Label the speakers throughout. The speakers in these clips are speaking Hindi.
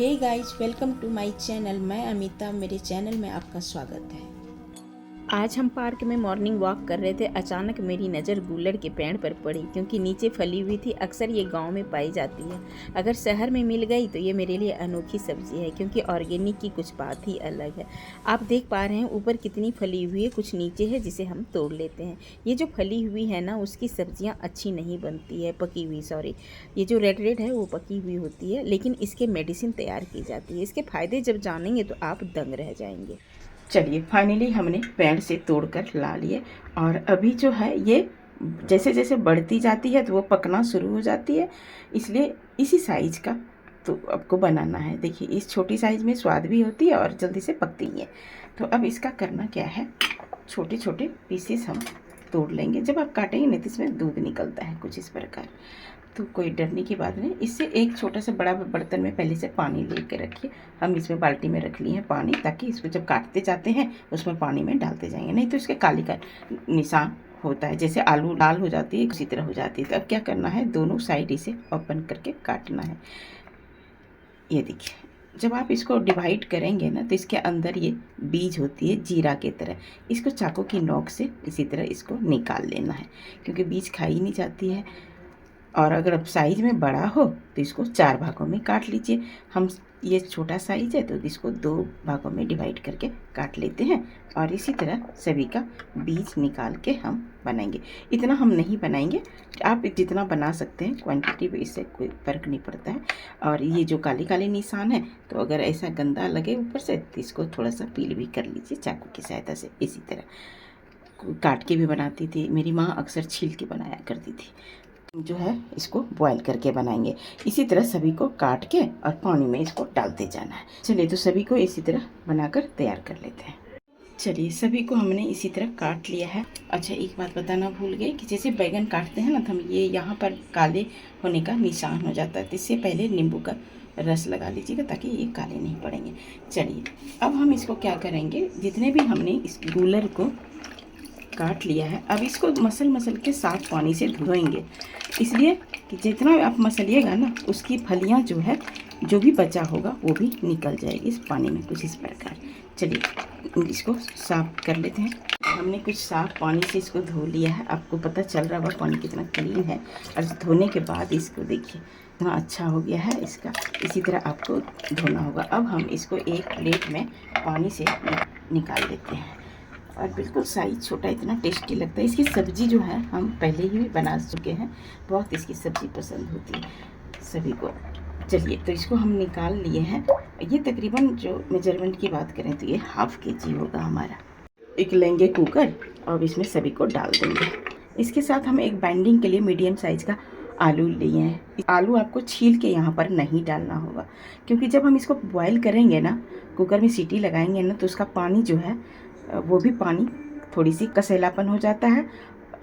Speaker 1: Hey guys, welcome to my channel. मैं अमिता, मेरे चैनल में आपका स्वागत है। आज हम पार्क में मॉर्निंग वॉक कर रहे थे। अचानक मेरी नज़र गूलर के पेड़ पर पड़ी, क्योंकि नीचे फली हुई थी। अक्सर ये गांव में पाई जाती है। अगर शहर में मिल गई तो ये मेरे लिए अनोखी सब्जी है, क्योंकि ऑर्गेनिक की कुछ बात ही अलग है। आप देख पा रहे हैं ऊपर कितनी फली हुई है, कुछ नीचे है जिसे हम तोड़ लेते हैं। ये जो फली हुई है ना, उसकी सब्जियाँ अच्छी नहीं बनती है, पकी हुई सॉरी। ये जो रेड रेड है वो पकी हुई होती है, लेकिन इसके मेडिसिन तैयार की जाती है। इसके फ़ायदे जब जानेंगे तो आप दंग रह जाएंगे। चलिए, फाइनली हमने पेड़ से तोड़कर ला लिए। और अभी जो है ये जैसे जैसे बढ़ती जाती है तो वो पकना शुरू हो जाती है, इसलिए इसी साइज का तो आपको बनाना है। देखिए, इस छोटी साइज में स्वाद भी होती है और जल्दी से पकती है। तो अब इसका करना क्या है, छोटे छोटे पीसेस हम तोड़ लेंगे। जब आप काटेंगे नहीं तो इसमें दूध निकलता है कुछ इस प्रकार, तो कोई डरने की बात नहीं। इससे एक छोटा सा बड़ा बर्तन में पहले से पानी लेके रखिए। हम इसमें बाल्टी में रख लिए हैं पानी, ताकि इसको जब काटते जाते हैं उसमें पानी में डालते जाएंगे, नहीं तो इसके काली का निशान होता है। जैसे आलू लाल हो जाती है उसी तरह हो जाती है। तो अब क्या करना है, दोनों साइड इसे ओपन करके काटना है। ये देखिए, जब आप इसको डिवाइड करेंगे ना तो इसके अंदर ये बीज होती है जीरा की तरह। इसको चाकू की नोक से इसी तरह इसको निकाल लेना है, क्योंकि बीज खाई नहीं जाती है। और अगर अब साइज़ में बड़ा हो तो इसको 4 भागों में काट लीजिए। हम ये छोटा साइज़ है तो इसको 2 भागों में डिवाइड करके काट लेते हैं। और इसी तरह सभी का बीज निकाल के हम बनाएंगे। इतना हम नहीं बनाएंगे, आप जितना बना सकते हैं क्वांटिटी में, इससे कोई फ़र्क नहीं पड़ता है। और ये जो काले काले निशान है, तो अगर ऐसा गंदा लगे ऊपर से तो इसको थोड़ा सा पील भी कर लीजिए चाकू की सहायता से। इसी तरह काट के भी बनाती थी मेरी माँ, अक्सर छील के बनाया करती थी। जो है इसको बॉईल करके बनाएंगे। इसी तरह सभी को काट के और पानी में इसको डालते जाना है। चलिए, तो सभी को इसी तरह बनाकर तैयार कर लेते हैं। चलिए, सभी को हमने इसी तरह काट लिया है। अच्छा, एक बात बताना भूल गई कि जैसे बैगन काटते हैं ना, तो हम ये यहाँ पर काले होने का निशान हो जाता है, तो इससे पहले नींबू का रस लगा लीजिएगा ताकि ये काले नहीं पड़ेंगे। चलिए, अब हम इसको क्या करेंगे, जितने भी हमने इस गूलर को काट लिया है, अब इसको मसल के साफ पानी से धोएंगे। इसलिए कि जितना आप मसलिएगा ना, उसकी फलियां जो है, जो भी बचा होगा वो भी निकल जाएगी इस पानी में, कुछ इस प्रकार। चलिए, इसको साफ कर लेते हैं। हमने कुछ साफ पानी से इसको धो लिया है। आपको पता चल रहा होगा पानी कितना क्लीन है। और धोने के बाद इसको देखिए इतना अच्छा हो गया है इसका। इसी तरह आपको धोना होगा। अब हम इसको एक प्लेट में पानी से निकाल लेते हैं। और बिल्कुल साइज छोटा, इतना टेस्टी लगता है। इसकी सब्ज़ी जो है हम पहले ही बना चुके हैं, बहुत इसकी सब्ज़ी पसंद होती है सभी को। चलिए, तो इसको हम निकाल लिए हैं। ये तकरीबन जो मेजरमेंट की बात करें तो ये ½ kg होगा हमारा। एक लेंगे कुकर और इसमें सभी को डाल देंगे। इसके साथ हम एक बाइंडिंग के लिए मीडियम साइज़ का आलू लिए हैं। आलू आपको छील के यहाँ पर नहीं डालना होगा, क्योंकि जब हम इसको बॉयल करेंगे ना, कुकर में सीटी लगाएंगे ना, तो उसका पानी जो है वो भी पानी थोड़ी सी कसैलापन हो जाता है,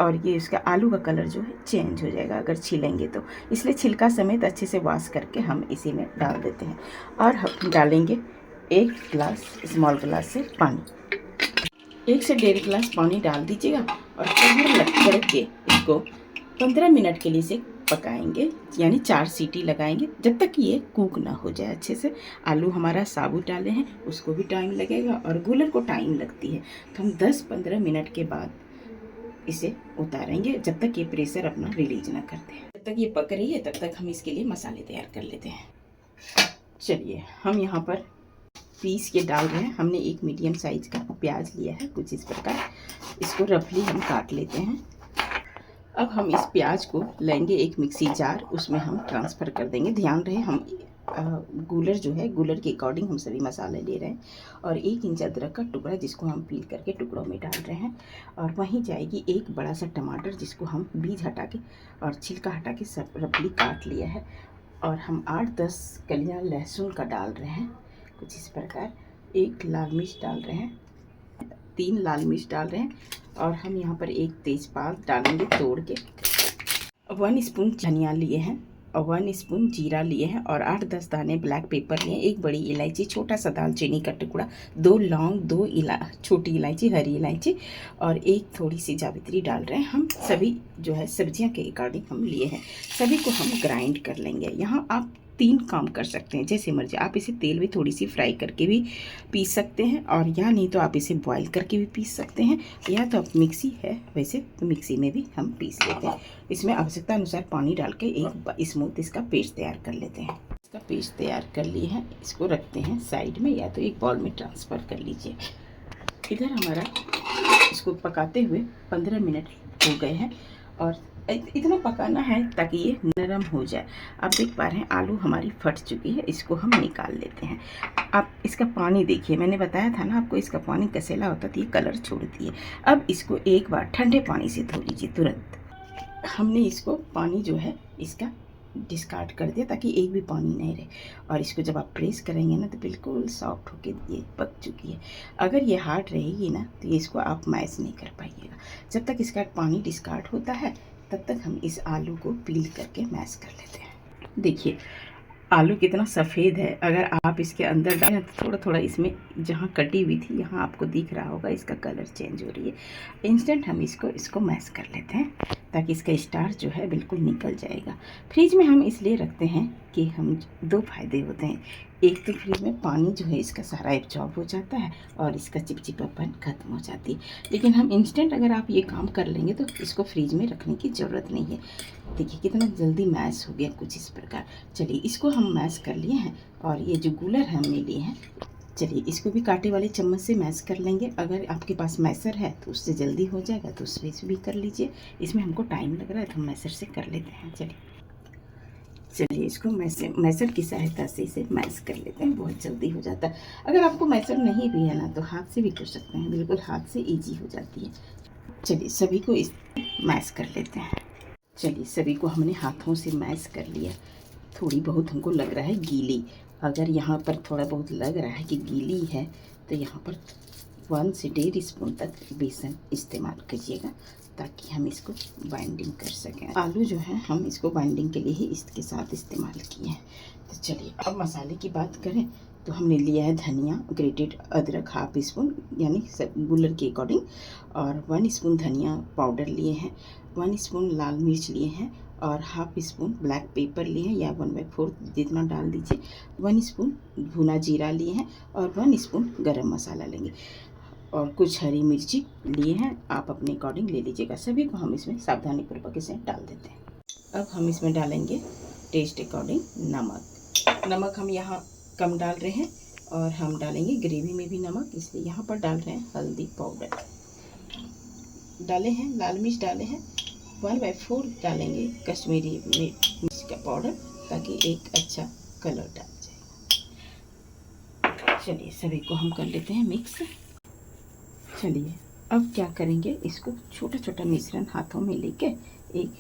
Speaker 1: और ये इसका आलू का कलर जो है चेंज हो जाएगा अगर छीलेंगे तो। इसलिए छिलका समेत अच्छे से वॉश करके हम इसी में डाल देते हैं। और हम डालेंगे 1 गिलास स्मॉल गिलास से पानी। 1 से 1.5 गिलास पानी डाल दीजिएगा और कवर करके इसको 15 मिनट के लिए से पकाएंगे, यानी 4 सीटी लगाएंगे, जब तक ये कुक ना हो जाए अच्छे से। आलू हमारा साबुत डाले हैं, उसको भी टाइम लगेगा और गूलर को टाइम लगती है। तो हम 10-15 मिनट के बाद इसे उतारेंगे, जब तक ये प्रेशर अपना रिलीज ना करते हैं। जब तक ये पक रही है तब तक हम इसके लिए मसाले तैयार कर लेते हैं। चलिए, हम यहाँ पर पीस के डाल रहे हैं। हमने एक मीडियम साइज का प्याज लिया है, कुछ इस प्रकार। इसको रफली हम काट लेते हैं। अब हम इस प्याज को लेंगे एक मिक्सी जार, उसमें हम ट्रांसफ़र कर देंगे। ध्यान रहे, हम गूलर जो है, गूलर के अकॉर्डिंग हम सभी मसाले ले रहे हैं। और 1 इंच अदरक का टुकड़ा, जिसको हम पील करके टुकड़ों में डाल रहे हैं। और वहीं जाएगी एक बड़ा सा टमाटर, जिसको हम बीज हटा के और छिलका हटा के सब रफली काट लिया है। और हम 8-10 कलियाँ लहसुन का डाल रहे हैं, कुछ इस प्रकार। 1 लाल मिर्च डाल रहे हैं, 3 लाल मिर्च डाल रहे हैं। और हम यहाँ पर 1 तेज़पात डालेंगे तोड़ के। 1 स्पून धनिया लिए हैं और 1 स्पून जीरा लिए हैं और 8-10 दाने ब्लैक पेपर लिए हैं। 1 बड़ी इलायची, छोटा सा दालचीनी का टुकड़ा, 2 लौंग, 2 छोटी इलायची, हरी इलायची और 1 थोड़ी सी जावित्री डाल रहे हैं। हम सभी जो है सब्जियां के अकॉर्डिंग हम लिए हैं। सभी को हम ग्राइंड कर लेंगे। यहाँ आप 3 काम कर सकते हैं, जैसे मर्जी। आप इसे तेल में थोड़ी सी फ्राई करके भी पीस सकते हैं, और या नहीं तो आप इसे बॉईल करके भी पीस सकते हैं, या तो आप मिक्सी है वैसे तो मिक्सी में भी हम पीस लेते हैं। इसमें आवश्यकता अनुसार पानी डाल के एक स्मूथ इसका पेस्ट तैयार कर लेते हैं। इसका पेस्ट तैयार कर लिए हैं, इसको रखते हैं साइड में, या तो एक बाउल में ट्रांसफ़र कर लीजिए। इधर हमारा इसको पकाते हुए 15 मिनट हो गए हैं, और इतना पकाना है ताकि ये नरम हो जाए। आप देख पा रहे हैं आलू हमारी फट चुकी है, इसको हम निकाल लेते हैं। आप इसका पानी देखिए, मैंने बताया था ना आपको इसका पानी कसेला होता था, ये कलर छोड़ती है। अब इसको एक बार ठंडे पानी से धो लीजिए तुरंत। हमने इसको पानी जो है इसका डिस्कार्ड कर दिया ताकि एक भी पानी नहीं रहे, और इसको जब आप प्रेस करेंगे ना तो बिल्कुल सॉफ्ट होके ये पक चुकी है। अगर ये हार्ड रहेगी ना तो इसको आप मैश नहीं कर पाइएगा। जब तक इसका पानी डिस्कार्ड होता है तब तक हम इस आलू को पील करके मैश कर लेते हैं। देखिए आलू कितना सफ़ेद है, अगर आप इसके अंदर डालें तो थोड़ा थोड़ा इसमें जहाँ कटी हुई थी यहाँ आपको दिख रहा होगा इसका कलर चेंज हो रही है। इंस्टेंट हम इसको मैश कर लेते हैं ताकि इसका स्टार्च जो है बिल्कुल निकल जाएगा। फ्रिज में हम इसलिए रखते हैं कि हम 2 फ़ायदे होते हैं। एक तो फ्रिज में पानी जो है इसका सारा एब्जॉर्ब हो जाता है और इसका चिपचिपापन खत्म हो जाती है। लेकिन हम इंस्टेंट अगर आप ये काम कर लेंगे तो इसको फ्रिज में रखने की ज़रूरत नहीं है। देखिए कितना जल्दी मैश हो गया, कुछ इस प्रकार। चलिए इसको हम मैश कर लिए हैं, और ये जो गूलर हमने लिए हैं, चलिए इसको भी कांटे वाले चम्मच से मैश कर लेंगे। अगर आपके पास मैसर है तो उससे जल्दी हो जाएगा तो उससे भी कर लीजिए। इसमें हमको टाइम लग रहा है तो हम मैसर से कर लेते हैं। चलिए इसको मैसर की सहायता से इसे मैश कर लेते हैं, बहुत जल्दी हो जाता है। अगर आपको मैसर नहीं भी है ना तो हाथ से भी कर सकते हैं, बिल्कुल हाथ से ईजी हो जाती है। चलिए सभी को इस मैश कर लेते हैं। चलिए सभी को हमने हाथों से मैश कर लिया। थोड़ी बहुत हमको लग रहा है गीली, अगर यहाँ पर थोड़ा बहुत लग रहा है कि गीली है तो यहाँ पर 1 से 1.5 स्पून तक बेसन इस्तेमाल कीजिएगा ताकि हम इसको बाइंडिंग कर सकें। आलू जो है हम इसको बाइंडिंग के लिए ही इसके साथ इस्तेमाल किए हैं। तो चलिए अब मसाले की बात करें तो हमने लिया है धनिया, ग्रेटेड अदरक 1/2 स्पून यानी गूलर के अकॉर्डिंग, और 1 स्पून धनिया पाउडर लिए हैं, 1 स्पून लाल मिर्च लिए हैं, और 1/2 स्पून ब्लैक पेपर लिए हैं या 1/4 जितना डाल दीजिए, 1 स्पून भुना जीरा लिए हैं, और 1 स्पून गरम मसाला लेंगे, और कुछ हरी मिर्ची लिए हैं, आप अपने अकॉर्डिंग ले लीजिएगा। सभी को हम इसमें सावधानीपूर्वक इसे डाल देते हैं। अब हम इसमें डालेंगे टेस्ट अकॉर्डिंग नमक हम यहाँ कम डाल रहे हैं, और हम डालेंगे ग्रेवी में भी नमक, इसलिए यहाँ पर डाल रहे हैं हल्दी पाउडर डाले हैं, लाल मिर्च डाले हैं, 1/4 डालेंगे कश्मीरी मिर्च का पाउडर ताकि एक अच्छा कलर डाल जाएगा। चलिए सभी को हम कर लेते हैं मिक्स। चलिए अब क्या करेंगे, इसको छोटा छोटा मिश्रण हाथों में लेके एक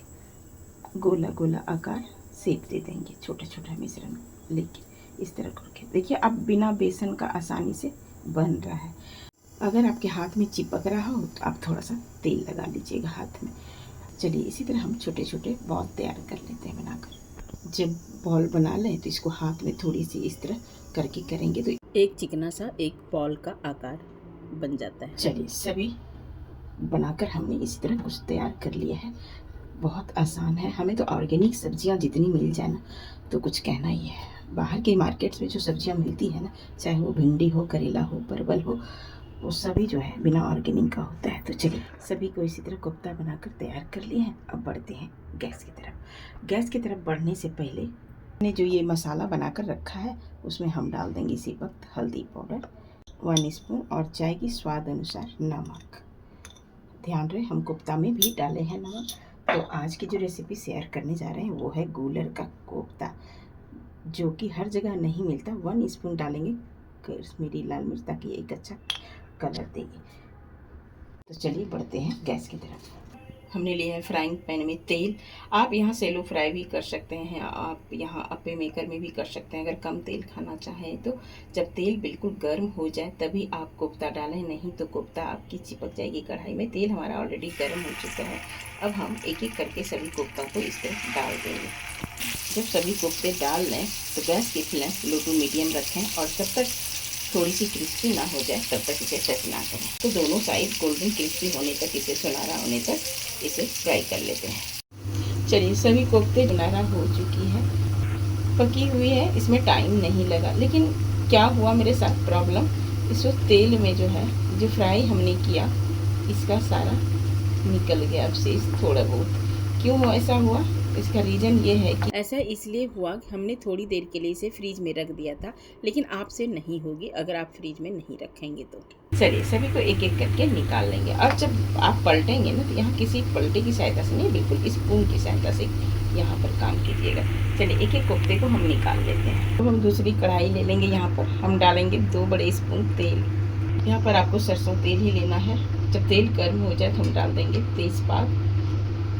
Speaker 1: गोला गोला आकार शेप दे देंगे। छोटा छोटा मिश्रण लेके इस तरह करके देखिए अब बिना बेसन का आसानी से बन रहा है। अगर आपके हाथ में चिपक रहा हो तो आप थोड़ा सा तेल लगा लीजिएगा हाथ में। चलिए इसी तरह हम छोटे छोटे बॉल तैयार कर लेते हैं बनाकर। जब बॉल बना लें तो इसको हाथ में थोड़ी सी इस तरह करके करेंगे तो एक चिकना सा एक बॉल का आकार बन जाता है। चलिए सभी बनाकर हमने इसी तरह कुछ तैयार कर लिया है। बहुत आसान है, हमें तो ऑर्गेनिक सब्जियां जितनी मिल जाए ना तो कुछ कहना ही है। बाहर के मार्केट्स में जो सब्जियां मिलती है ना, चाहे वो भिंडी हो, करेला हो, परवल हो, वो सभी जो है बिना ऑर्गेनिक का होता है। तो चलिए सभी को इसी तरह कोफ्ता बनाकर तैयार कर लिए हैं। अब बढ़ते हैं गैस की तरफ। गैस की तरफ बढ़ने से पहले हमने जो ये मसाला बनाकर रखा है उसमें हम डाल देंगे इसी वक्त हल्दी पाउडर 1 स्पून और चाय की स्वाद अनुसार नमक। ध्यान रहे हम कोफ्ता में भी डाले हैं नमक। तो आज की जो रेसिपी शेयर करने जा रहे हैं वो है गूलर का कोफ्ता, जो कि हर जगह नहीं मिलता। 1 स्पून डालेंगे कश्मीरी लाल मिर्च ताकि एक अच्छा कलर देगी। तो चलिए बढ़ते हैं गैस की तरफ। हमने लिया है फ्राइंग पैन में तेल। आप यहाँ सेलो फ्राई भी कर सकते हैं, आप यहाँ अप्पे मेकर में भी कर सकते हैं अगर कम तेल खाना चाहें तो। जब तेल बिल्कुल गर्म हो जाए तभी आप कोफ्ता डालें, नहीं तो कोफ्ता आपकी चिपक जाएगी कढ़ाई में। तेल हमारा ऑलरेडी गर्म हो चुका है। अब हम एक एक करके सभी कोफ्ता को इस तरह डाल देंगे। जब सभी कोफ्ते डाल लें तो गैस की फ्लेम लो टू मीडियम रखें, और जब तक थोड़ी सी क्रिस्पी ना हो जाए तब तक इसे टच ना करें। तो दोनों साइड गोल्डन क्रिस्पी होने तक, इसे सुनहरा होने तक इसे फ्राई कर लेते हैं। चलिए सभी कोफ्ते सुनहरा हो चुकी है। पकी हुई है, इसमें टाइम नहीं लगा। लेकिन क्या हुआ मेरे साथ प्रॉब्लम, इसको तेल में जो है, जो फ्राई हमने किया, इसका सारा निकल गया अवशेष थोड़ा बहुत। क्यों ऐसा हुआ, इसका रीज़न ये है कि ऐसा इसलिए हुआ कि हमने थोड़ी देर के लिए इसे फ्रीज में रख दिया था, लेकिन आपसे नहीं होगी अगर आप फ्रीज में नहीं रखेंगे तो। चलिए सभी को एक एक करके निकाल लेंगे। और जब आप पलटेंगे ना, तो यहाँ किसी पलटे की सहायता से नहीं, बिल्कुल स्पून की सहायता से यहाँ पर काम कीजिएगा। चलिए एक एक कोफ्ते को हम निकाल लेते हैं। तो हम दूसरी कढ़ाई ले लेंगे। यहाँ पर हम डालेंगे 2 बड़े स्पून तेल। यहाँ पर आपको सरसों तेल ही लेना है। जब तेल गर्म हो जाए तो हम डाल देंगे तेज़पात,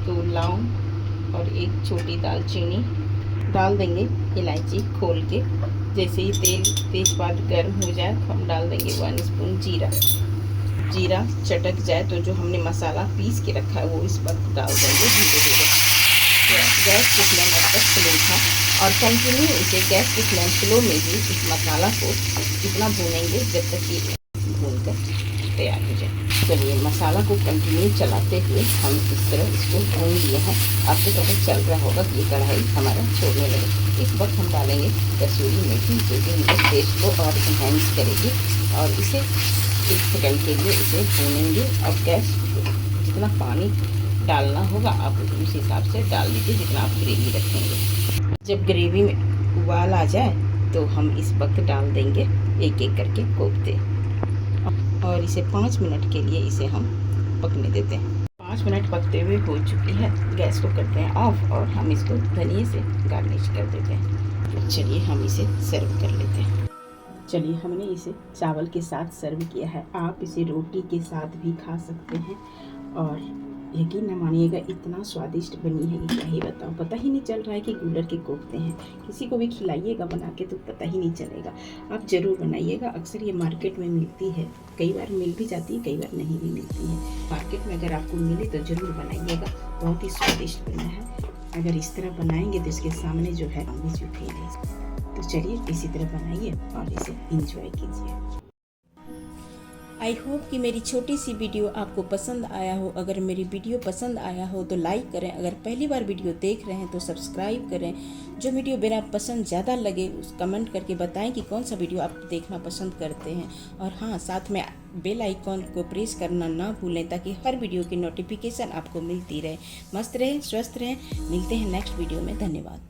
Speaker 1: 2 लौंग और 1 छोटी दालचीनी। डाल देंगे इलायची खोल के। जैसे ही तेल तेज़पात गर्म हो जाए तो हम डाल देंगे 1 स्पून जीरा। जीरा चटक जाए तो जो हमने मसाला पीस के रखा है वो इस वक्त डाल देंगे धीरे धीरे। गैस की फ्लेम अब तक स्लो था और कंटिन्यू इसे गैस की फ्लेम स्लो में ही इस मसाला को इतना भूनेंगे जब तक ये भून कर तैयार हो जाए। चलिए मसाला को कंटिन्यू चलाते हुए हम इस तरह इसको भून लिए हैं। आपको पता चल रहा होगा कि ये कढ़ाई हमारा छोड़ने लगे। इस वक्त हम डालेंगे कसूरी मेथी, जो कि हमारे टेस्ट को और इन्हेंस करेगी। और इसे 1 सेकंड के लिए इसे भूनेंगे। और गैस जितना पानी डालना होगा आप उस हिसाब से डाल दीजिए जितना आप ग्रेवी रखेंगे। जब ग्रेवी में उबाल आ जाए तो हम इस वक्त डाल देंगे एक एक करके कोफ्ते और इसे 5 मिनट के लिए इसे हम पकने देते हैं। 5 मिनट पकते हुए हो चुकी है। गैस को करते हैं ऑफ और हम इसको धनिए से गार्निश कर देते हैं। तो चलिए हम इसे सर्व कर लेते हैं। चलिए हमने इसे चावल के साथ सर्व किया है। आप इसे रोटी के साथ भी खा सकते हैं और यकीन न मानिएगा इतना स्वादिष्ट बनी है कि क्या ही बताऊँ। पता ही नहीं चल रहा है कि गूलर के कोफ्ते हैं। किसी को भी खिलाइएगा बना के तो पता ही नहीं चलेगा। आप ज़रूर बनाइएगा। अक्सर ये मार्केट में मिलती है, कई बार मिल भी जाती है, कई बार नहीं भी मिलती है। मार्केट में अगर आपको मिले तो ज़रूर बनाइएगा। बहुत ही स्वादिष्ट बना है। अगर इस तरह बनाएंगे तो इसके सामने जो है नॉनवेज भी फेल है। तो चलिए इसी तरह बनाइए और इसे इंजॉय कीजिए। आई होप कि मेरी छोटी सी वीडियो आपको पसंद आया हो। अगर मेरी वीडियो पसंद आया हो तो लाइक करें। अगर पहली बार वीडियो देख रहे हैं तो सब्सक्राइब करें। जो वीडियो मेरा पसंद ज़्यादा लगे उस कमेंट करके बताएं कि कौन सा वीडियो आप देखना पसंद करते हैं। और हाँ, साथ में बेल आइकॉन को प्रेस करना ना भूलें ताकि हर वीडियो की नोटिफिकेशन आपको मिलती रहे। मस्त रहें, स्वस्थ रहें। मिलते हैं नेक्स्ट वीडियो में। धन्यवाद।